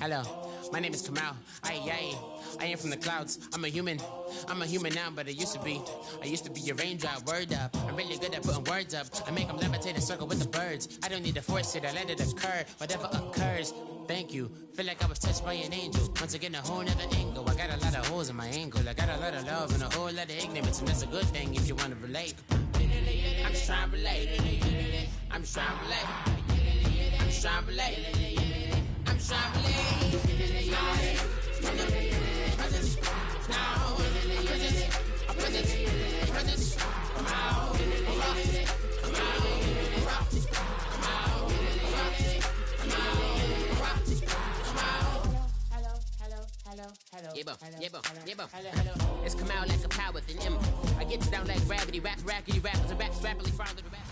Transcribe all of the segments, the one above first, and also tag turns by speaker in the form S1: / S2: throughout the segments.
S1: Hello, my name is Kamal. I am from the clouds. I'm a human now, but I used to be a raindrop. Word up, I'm really good at putting words up. I make them levitate and circle with the birds. I don't need to force it, I let it occur. Whatever occurs, thank you. Feel like I was touched by an angel. Once again, a whole nother angle. I got a lot of holes in my angle. I got a lot of love and a whole lot of ignorance, and that's a good thing if you want to relate. I'm just trying to relate. I'm just trying to relate. I'm just trying to relate. I'm just trying to relate. Presence. Now. Presence. Come out. Come out. It's come out like a power within him. I get down like gravity, rappers and raps rapidly follow the rap.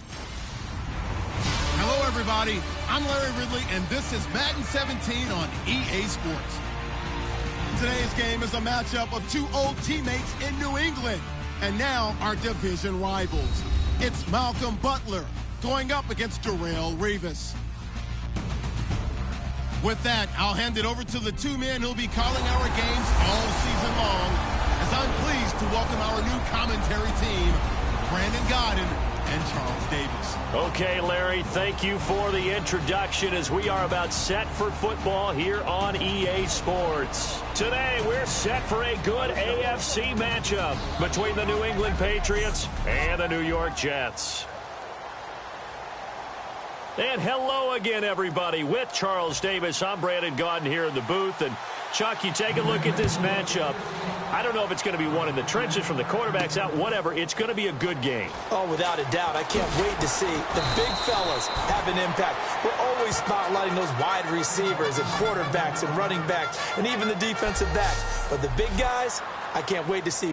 S2: Hello, everybody. I'm Larry Ridley, and this is Madden 17 on EA Sports. Today's game is a matchup of two old teammates in New England, and now our division rivals. It's Malcolm Butler going up against Darrelle Revis. With that, I'll hand it over to the two men who'll be calling our games all season long, as I'm pleased to welcome our new commentary team, Brandon Godden and Charles Davis.
S3: Okay, Larry, thank you for the introduction as we are about set for football here on EA Sports. Today, we're set for a good AFC matchup between the New England Patriots and the New York Jets. And hello again, everybody. With Charles Davis, I'm Brandon Godden here in the booth. And, Chuck, you take a look at this matchup. I don't know if it's going to be one in the trenches from the quarterbacks out, whatever. It's going to be a good game.
S4: Oh, without a doubt. I can't wait to see the big fellas have an impact. We're always spotlighting those wide receivers and quarterbacks and running backs and even the defensive backs. But the big guys, I can't wait to see.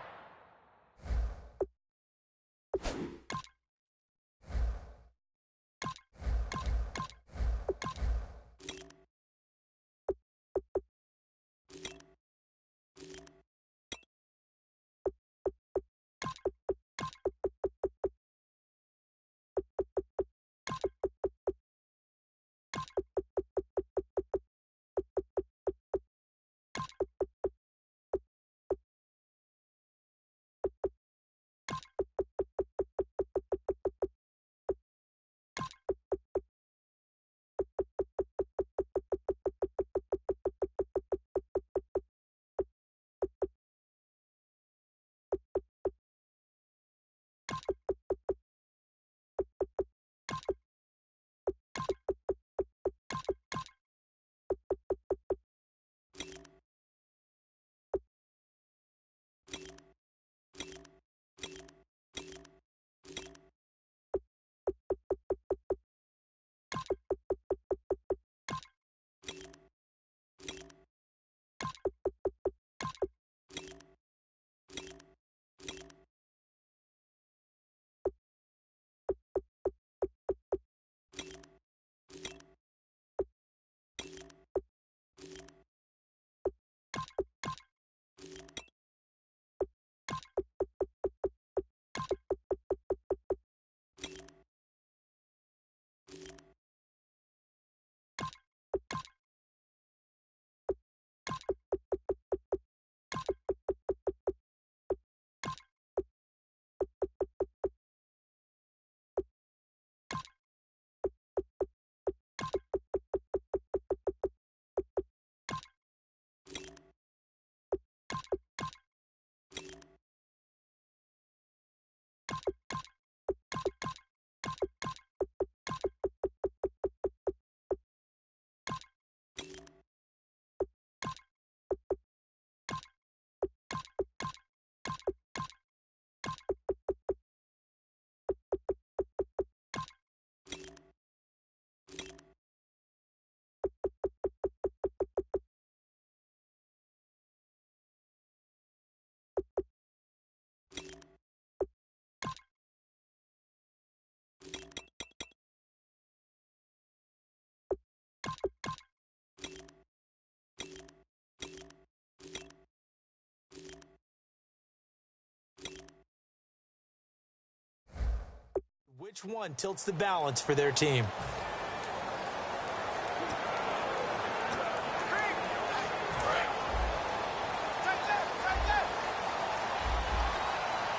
S4: Which one tilts the balance for their team?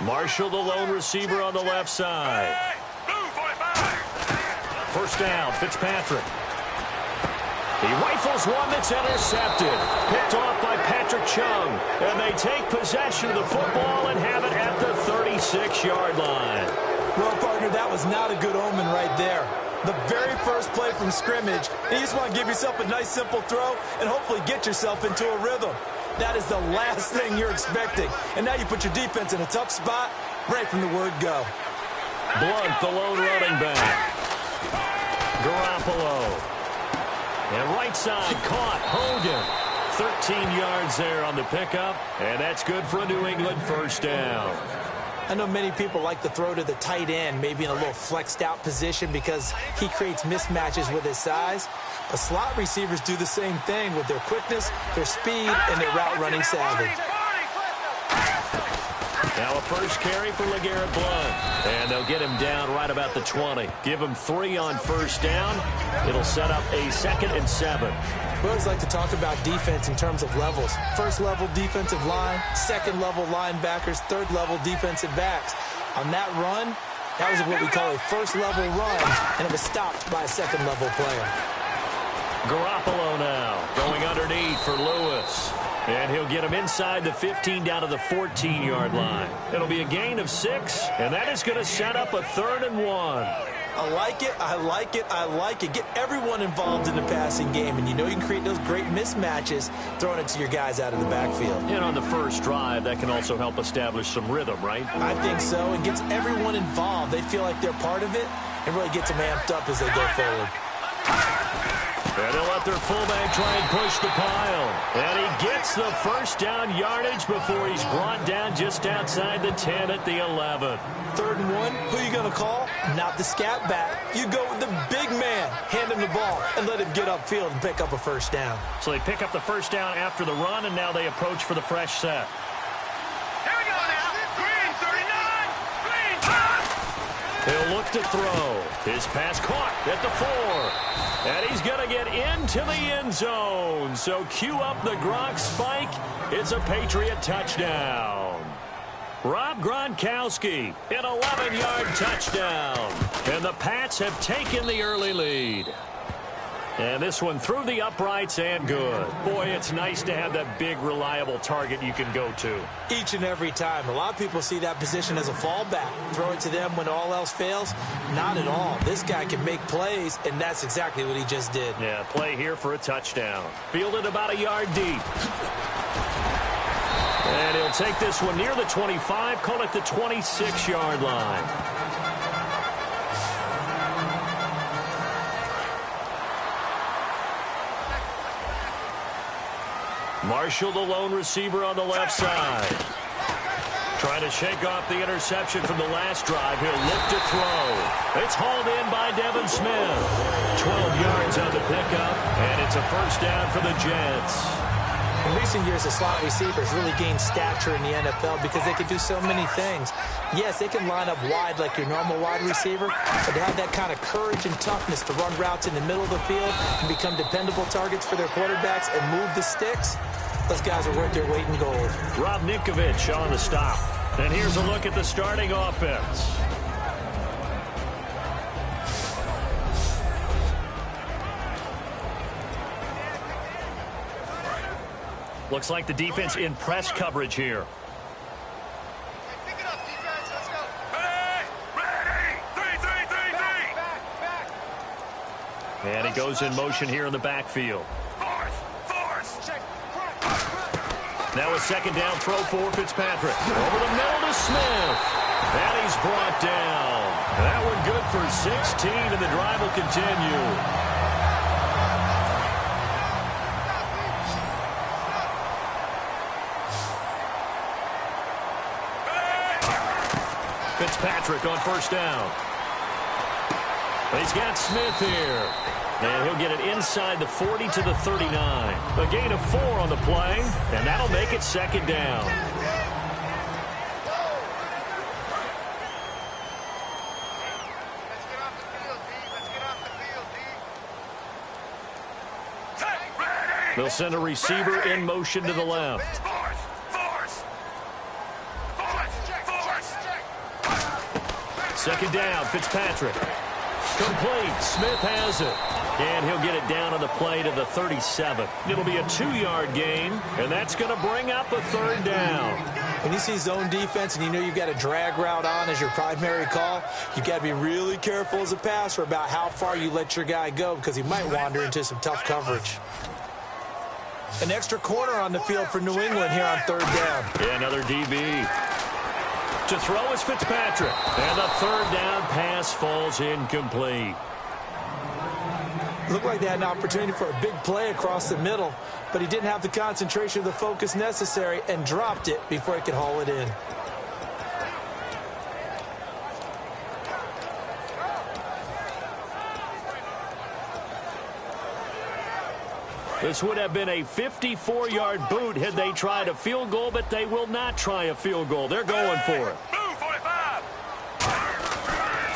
S3: Marshall, the lone receiver on the left side. First down, Fitzpatrick. He rifles one that's intercepted. Picked off by Patrick Chung. And they take possession of the football and have it at the 36-yard line.
S4: Well, partner, that was not a good omen right there. The very first play from scrimmage, you just want to give yourself a nice, simple throw and hopefully get yourself into a rhythm. That is the last thing you're expecting. And now you put your defense in a tough spot right from the word go.
S3: Blunt, the lone running back. Garoppolo. And right side, caught, Hogan. 13 yards there on the pickup, and that's good for a New England first down.
S4: I know many people like to throw to the tight end, maybe in a little flexed out position because he creates mismatches with his size. But slot receivers do the same thing with their quickness, their speed, and their route running savvy.
S3: Now a first carry for LeGarrette Blount. And they'll get him down right about the 20. Give him 3 on first down. It'll set up a 2nd and 7.
S4: We always like to talk about defense in terms of levels. First level defensive line, second level linebackers, third level defensive backs. On that run, that was what we call a first level run, and it was stopped by a second level player.
S3: Garoppolo now going underneath for Lewis. And he'll get him inside the 15 down to the 14-yard line. It'll be a gain of 6, and that is going to set up a 3rd and 1.
S4: I like it, I like it, I like it. Get everyone involved in the passing game, and you know you can create those great mismatches throwing it to your guys out of the backfield.
S3: And on the first drive, that can also help establish some rhythm, right?
S4: I think so. It gets everyone involved. They feel like they're part of it, and really gets them amped up as they go forward.
S3: And they'll let their fullback try and push the pile. And he gets the first down yardage before he's brought down just outside the 10 at the 11.
S4: 3rd and 1, who are you going to call? Not the scat back. You go with the big man. Hand him the ball and let him get upfield and pick up a first down.
S3: So they pick up the first down after the run, and now they approach for the fresh set.
S5: Here we go now. Green, 39. Green.
S3: He'll look to throw. His pass caught at the 4. And he's going to get into the end zone. So cue up the Gronk spike. It's a Patriot touchdown. Rob Gronkowski, an 11-yard touchdown. And the Pats have taken the early lead. And this one through the uprights and good. Boy, it's nice to have that big, reliable target you can go to.
S4: Each and every time. A lot of people see that position as a fallback. Throw it to them when all else fails. Not at all. This guy can make plays, and that's exactly what he just did.
S3: Yeah, play here for a touchdown. Fielded about a yard deep. And he'll take this one near the 25, call it the 26-yard line. Marshall, the lone receiver on the left side. Trying to shake off the interception from the last drive. He'll look to throw. It's hauled in by Devin Smith. 12 yards on the pickup, and it's a first down for the Jets.
S4: In recent years, the slot receivers really gained stature in the NFL because they can do so many things. Yes, they can line up wide like your normal wide receiver, but to have that kind of courage and toughness to run routes in the middle of the field and become dependable targets for their quarterbacks and move the sticks, those guys are worth their weight in gold.
S3: Rob Ninkovich on the stop. And here's a look at the starting offense. Looks like the defense in press coverage here.
S5: Pick it up, defense. Let's go. Ready. 3.
S3: And he goes in motion here in the backfield.
S5: Force. Check.
S3: Now a second down throw for Fitzpatrick. Over the middle to Smith. And he's brought down. That one good for 16, and the drive will continue. Fitzpatrick on first down. He's got Smith here. And he'll get it inside the 40 to the 39. A gain of 4 on the play, and that'll make it second down.
S5: Let's get off the field, D. Let's get off the field, D. Ready.
S3: They'll send a receiver in motion to the left.
S5: Force.
S3: Second down, Fitzpatrick. Complete. Smith has it. And he'll get it down on the play to the 37. It'll be a 2-yard gain, and that's going to bring up a third down.
S4: When you see zone defense and you know you've got a drag route on as your primary call, you've got to be really careful as a passer about how far you let your guy go because he might wander into some tough coverage. An extra corner on the field for New England here on third down.
S3: Yeah, another DB. To throw is Fitzpatrick. And the third down pass falls incomplete.
S4: Looked like they had an opportunity for a big play across the middle, but he didn't have the concentration or the focus necessary and dropped it before he could haul it in.
S3: This would have been a 54-yard boot had they tried a field goal, but they will not try a field goal. They're going for it.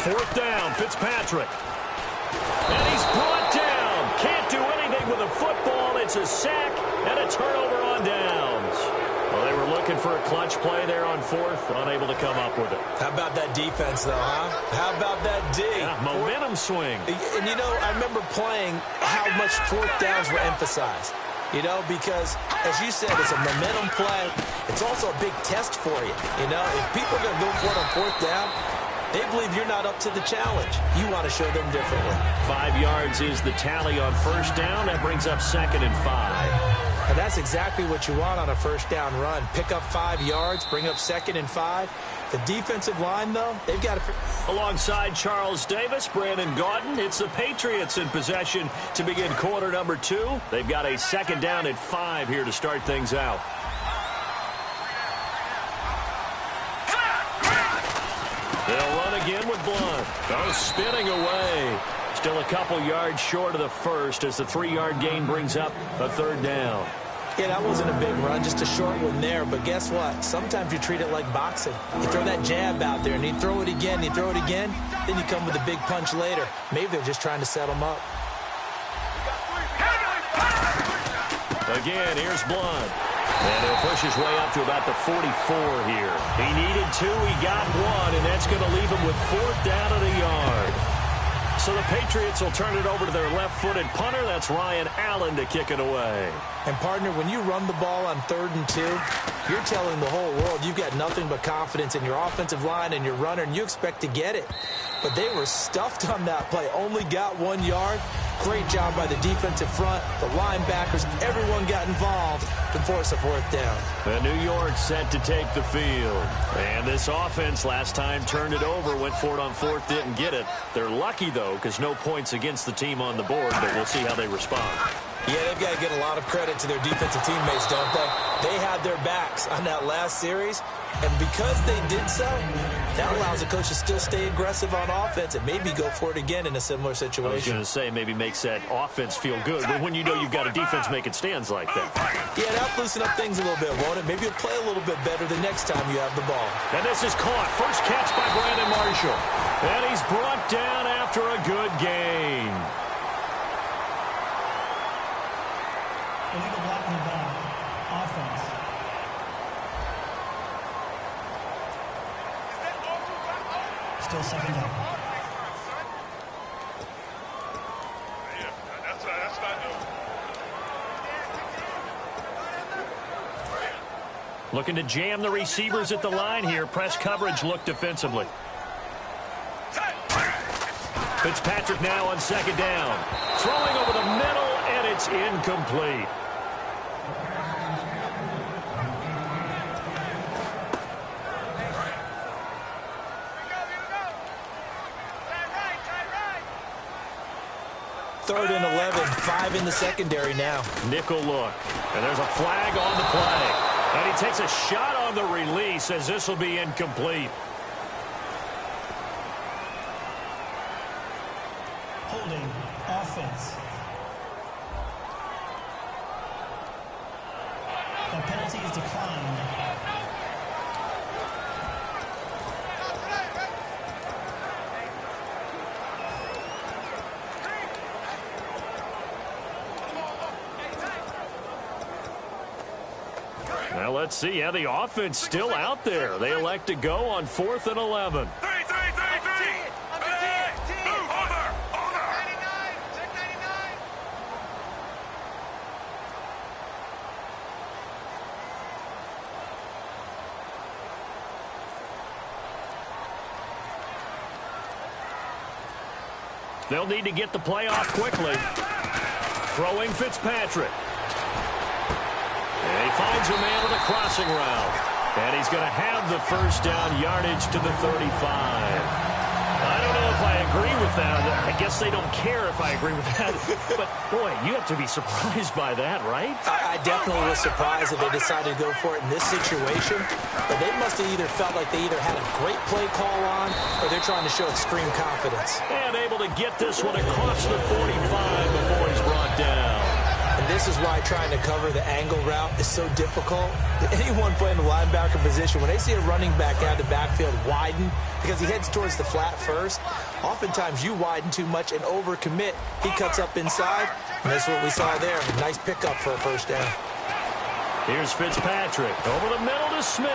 S3: Fourth down, Fitzpatrick. And he's brought down. Can't do anything with a football. It's a sack and a turnover on downs. Well, they were looking for a clutch play there on fourth, unable to come up with it.
S4: How about that defense, though, huh? How about that D?
S3: Yeah, momentum swing.
S4: And, you know, I remember playing how much fourth downs were emphasized. You know, because, as you said, it's a momentum play. It's also a big test for you. You know, if people are going to go for it on fourth down, they believe you're not up to the challenge. You want to show them differently. 5 yards is the tally on first down. That brings up 2nd and 5. And that's exactly what you want on a first down run. Pick up 5 yards, bring up 2nd and 5. The defensive line, though, they've got to...
S3: Alongside Charles Davis, Brandon Gaudin, it's the Patriots in possession to begin quarter number 2. They've got a 2nd down at 5 here to start things out. They'll run again with Blunt. Oh, spinning away. Still a couple yards short of the first as the 3-yard gain brings up a third down.
S4: Yeah, that wasn't a big run, just a short one there. But guess what? Sometimes you treat it like boxing. You throw that jab out there, and you throw it again, you throw it again, then you come with a big punch later. Maybe they're just trying to set them up.
S3: Again, here's Blunt. And he'll push his way up to about the 44 here. He needed 2, he got 1, and that's going to leave him with 4th down at a yard. So the Patriots will turn it over to their left-footed punter. That's Ryan Allen to kick it away.
S4: And, partner, when you run the ball on 3rd and 2, you're telling the whole world you've got nothing but confidence in your offensive line and your runner, and you expect to get it. But they were stuffed on that play, only got 1 yard. Great job by the defensive front, the linebackers, everyone got involved to force a 4th down.
S3: And New York set to take the field. And this offense last time turned it over, went for it on 4th, didn't get it. They're lucky, though, because no points against the team on the board, but we'll see how they respond.
S4: Yeah, they've got to get a lot of credit to their defensive teammates, don't they? They had their backs on that last series, and because they did so, that allows the coach to still stay aggressive on offense and maybe go for it again in a similar situation.
S3: I was going to say maybe makes that offense feel good, but when you know you've got a defense making stands like that.
S4: Yeah, that'll loosen up things a little bit, won't it? Maybe you'll play a little bit better the next time you have the ball.
S3: And this is caught. First catch by Brandon Marshall. And he's brought down after a good gain.
S6: Illegal block in the back. Offense. Still 2nd down.
S3: Looking to jam the receivers at the line here. Press coverage look defensively. Fitzpatrick now on 2nd down. Throwing over the middle, and it's incomplete.
S4: Third and 11, 5 in the secondary now.
S3: Nickel look, and there's a flag on the play. And he takes a shot on the release as this will be incomplete.
S6: Holding. Offense. The penalty is declined.
S3: Well, let's see. Yeah, the offense still out there. They elect to go on 4th and 11. They'll need to get the play off quickly. Throwing Fitzpatrick. And he finds a man with a crossing route. And he's going to have the first down yardage to the 35. I don't know if I agree with that. I guess they don't care if I agree with that. But, boy, you have to be surprised by that, right?
S4: I definitely was surprised that they decided to go for it in this situation. But they must have either felt like they either had a great play call on or they're trying to show extreme confidence.
S3: And able to get this one across the 45 before he's brought down.
S4: And this is why trying to cover the angle route is so difficult. Anyone playing the linebacker position, when they see a running back out of the backfield widen because he heads towards the flat first, oftentimes you widen too much and overcommit. He cuts up inside, and that's what we saw there. A nice pickup for a first down.
S3: Here's Fitzpatrick over the middle to Smith.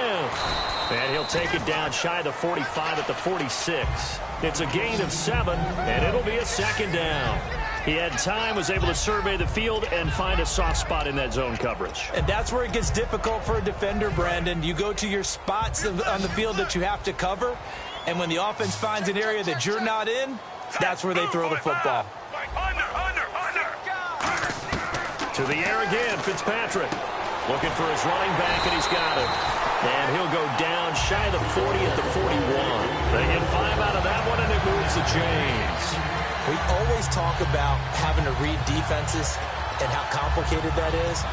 S3: And he'll take it down shy of the 45 at the 46. It's a gain of 7, and it'll be a second down. He had time, was able to survey the field and find a soft spot in that zone coverage.
S4: And that's where it gets difficult for a defender, Brandon. You go to your spots on the field that you have to cover, and when the offense finds an area that you're not in, that's where they throw the football.
S3: To the air again, Fitzpatrick. Looking for his running back, and he's got him. And he'll go down shy of the 40 at the 41. They get 5 out of that one, and it moves the chains.
S4: We always talk about having to read defenses and how complicated that is.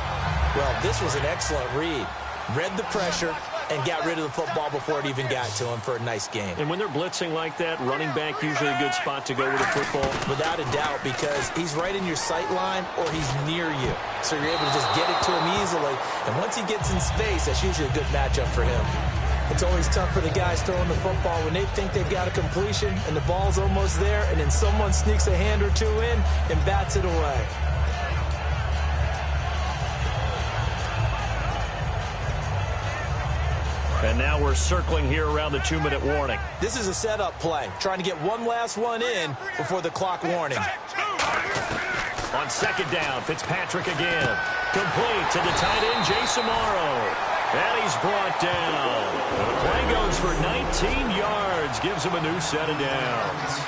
S4: Well, this was an excellent read. Read the pressure and got rid of the football before it even got to him for a nice game.
S3: And when they're blitzing like that, running back usually a good spot to go with the football?
S4: Without a doubt, because he's right in your sight line or he's near you. So you're able to just get it to him easily. And once he gets in space, that's usually a good matchup for him. It's always tough for the guys throwing the football when they think they've got a completion and the ball's almost there, and then someone sneaks a hand or two in and bats it away.
S3: And now we're circling here around the 2-minute warning.
S4: This is a setup play, trying to get one last one in before the clock warning.
S3: On second down, Fitzpatrick again. Complete to the tight end, Jason Morrow. And he's brought down. The play goes for 19 yards, gives him a new set of downs.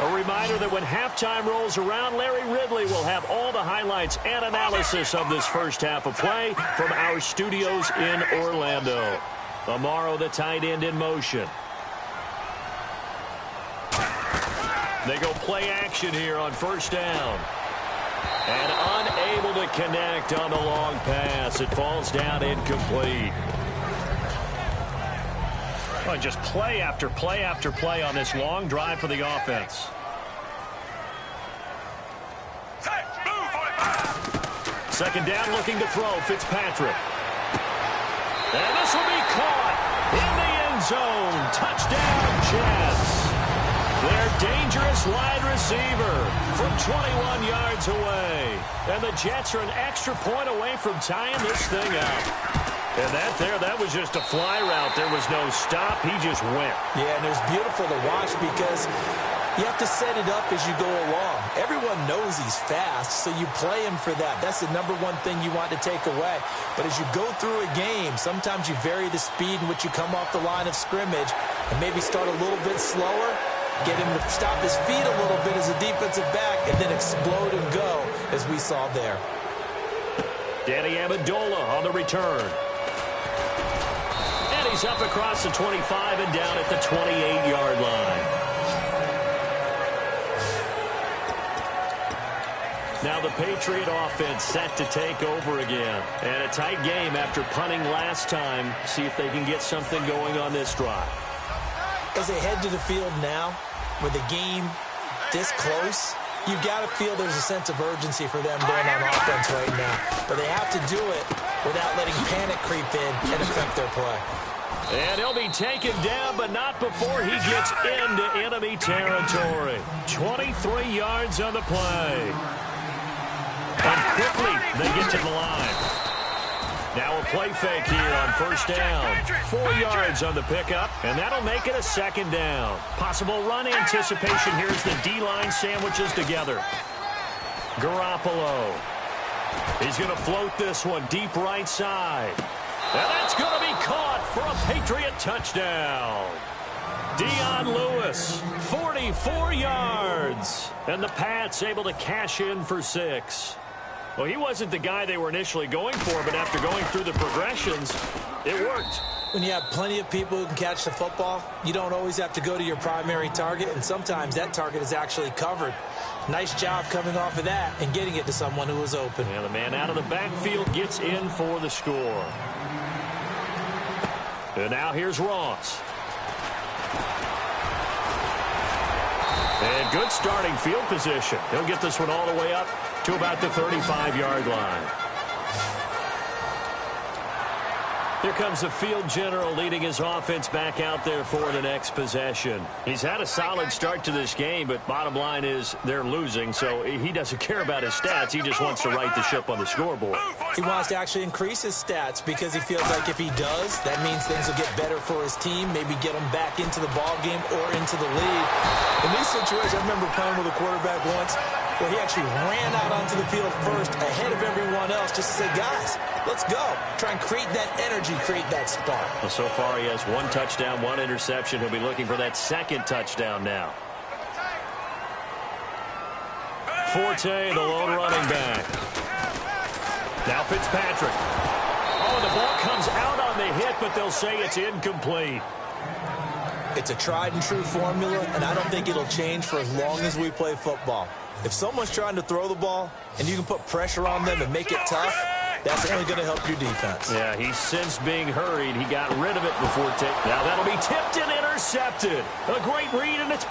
S3: A reminder that when halftime rolls around, Larry Ridley will have all the highlights and analysis of this first half of play from our studios in Orlando. Morrow, the tight end, in motion. They go play action here on first down. And unable to connect on the long pass. It falls down incomplete. Well, just play after play after play on this long drive for the offense. Second down, looking to throw, Fitzpatrick. And this will be caught in the end zone. Touchdown, Jets. Their dangerous wide receiver from 21 yards away. And the Jets are an extra point away from tying this thing up. And that was just a fly route. There was no stop. He just went.
S4: Yeah, and it was beautiful to watch because you have to set it up as you go along. Everyone knows he's fast, so you play him for that. That's the number one thing you want to take away. But as you go through a game, sometimes you vary the speed in which you come off the line of scrimmage and maybe start a little bit slower, get him to stop his feet a little bit as a defensive back, and then explode and go, as we saw there.
S3: Danny Amendola on the return. And he's up across the 25 and down at the 28-yard line. Now the Patriot offense set to take over again. And a tight game after punting last time. See if they can get something going on this drive.
S4: As they head to the field now, with the game this close, you've got to feel there's a sense of urgency for them going on offense right now. But they have to do it without letting panic creep in and affect their play.
S3: And he'll be taken down, but not before he gets into enemy territory. 23 yards on the play. And quickly, they get to the line. Now a play fake here on first down. 4 yards on the pickup, and that'll make it a second down. Possible run anticipation here as the D-line sandwiches together. Garoppolo. He's going to float this one deep right side. And that's going to be caught for a Patriot touchdown. Dion Lewis, 44 yards. And the Pats able to cash in for 6. Well, he wasn't the guy they were initially going for, but after going through the progressions, it worked.
S4: When you have plenty of people who can catch the football, you don't always have to go to your primary target, and sometimes that target is actually covered. Nice job coming off of that and getting it to someone who was open.
S3: And the man out of the backfield gets in for the score. And now here's Ross. And good starting field position. He'll get this one all the way up to about the 35-yard line. Here comes the field general leading his offense back out there for the next possession. He's had a solid start to this game, but bottom line is they're losing, so he doesn't care about his stats. He just wants to right the ship on the scoreboard.
S4: He wants to actually increase his stats because he feels like if he does, that means things will get better for his team, maybe get them back into the ball game or into the lead. In these situations, I remember playing with a quarterback once where he actually ran out onto the field first ahead of everyone else just to say, guys, let's go. Try and create that energy, create that spark.
S3: Well, so far he has 1 touchdown, 1 interception. He'll be looking for that second touchdown now. Forte, the lone running back. Now Fitzpatrick. Oh, the ball comes out on the hit, but they'll say it's incomplete.
S4: It's a tried and true formula, and I don't think it'll change for as long as we play football. If someone's trying to throw the ball and you can put pressure on them and make it tough, that's only going to help your defense.
S3: Yeah, he sensed being hurried. He got rid of it before now that'll be tipped and intercepted. A great read, and it's